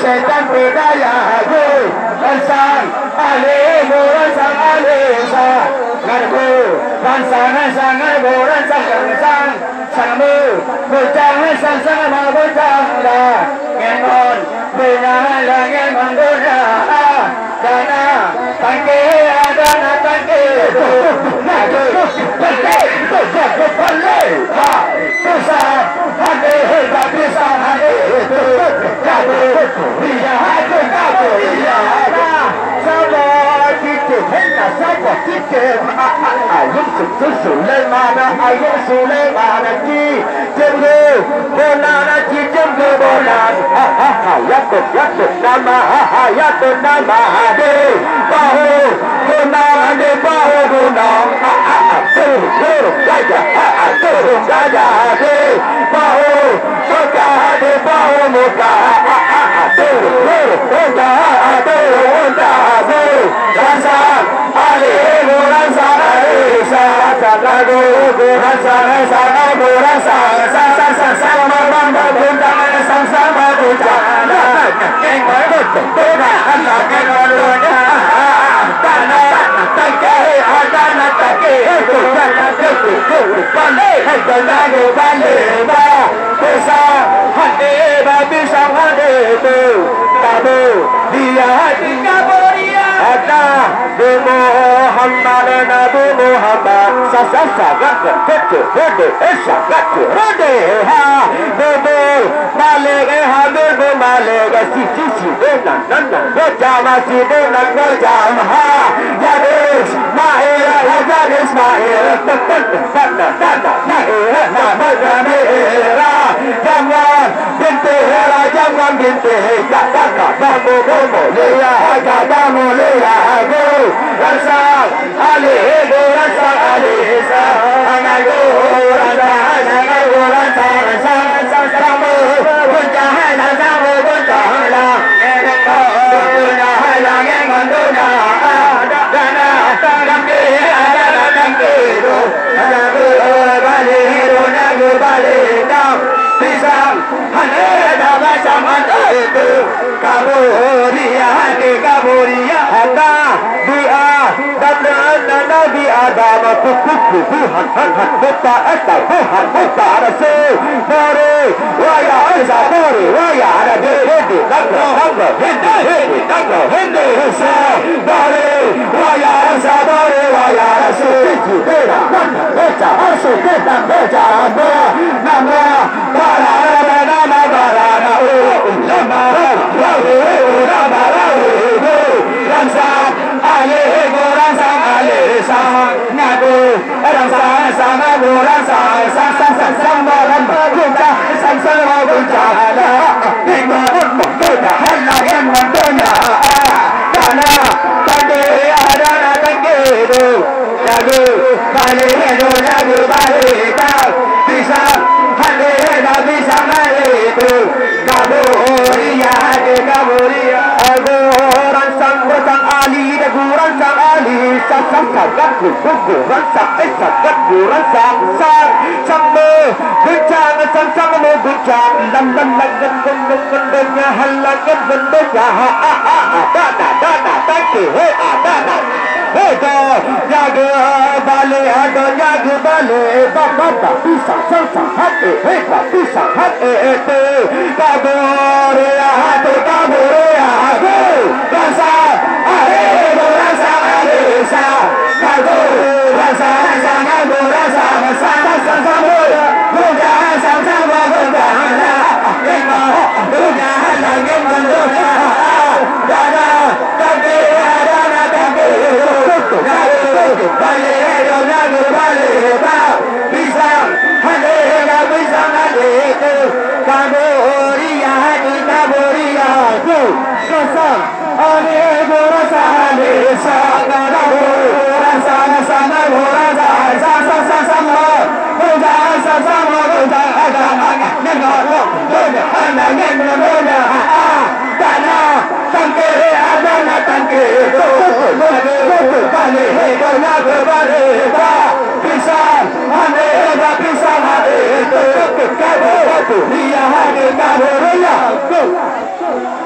setan berdaya Ransang alimu ransang alisa Ngarku ransang ransang ransang Sangmu bujang sang bujang dah Ngemon benar ngemon benar Dana tangke dana tangke Nadu tangke boleh bisa hati bisa hati Kadu dia hati kadu dia Sama kita hendak sama kita Ayun susulai mana ayun sulai mana ki Jemgu bonana ki jemgu bonan Yakut nama yakut nama ade Bahu bonana de bahu bonang Turun saja turun saja ade Bahu muka de bahu muka Turun saja turun saja Rasa alimu rasa alisa Sakagu rasa sakagu rasa Sama bamba bundang sama bundang Keng beda anak keng lunya Tanah tangke tanah tangke Balik tenaga balik Bisa hati bisa hati Kamu dia hati kamu Ada Muhammad Nabi Muhammad Sasagat kecil rode sagat rode ha Nabi balik Habib balik sisi benar gojama si benar gojama ha Jadis mahir jadis mahir tanda mahira jangan binti hera jangan binti kata kamu liya kamu liya rasa alihi rasa alisa anago rasa kamu bunjahan kamu bunjahan Kaburia ada dia dan nabi Adam kuku buta asal buta rasul bore waya asa bore waya ada di nakro hende sa bore waya asa bore waya rasul beda beca asu beda beca nama bara Go!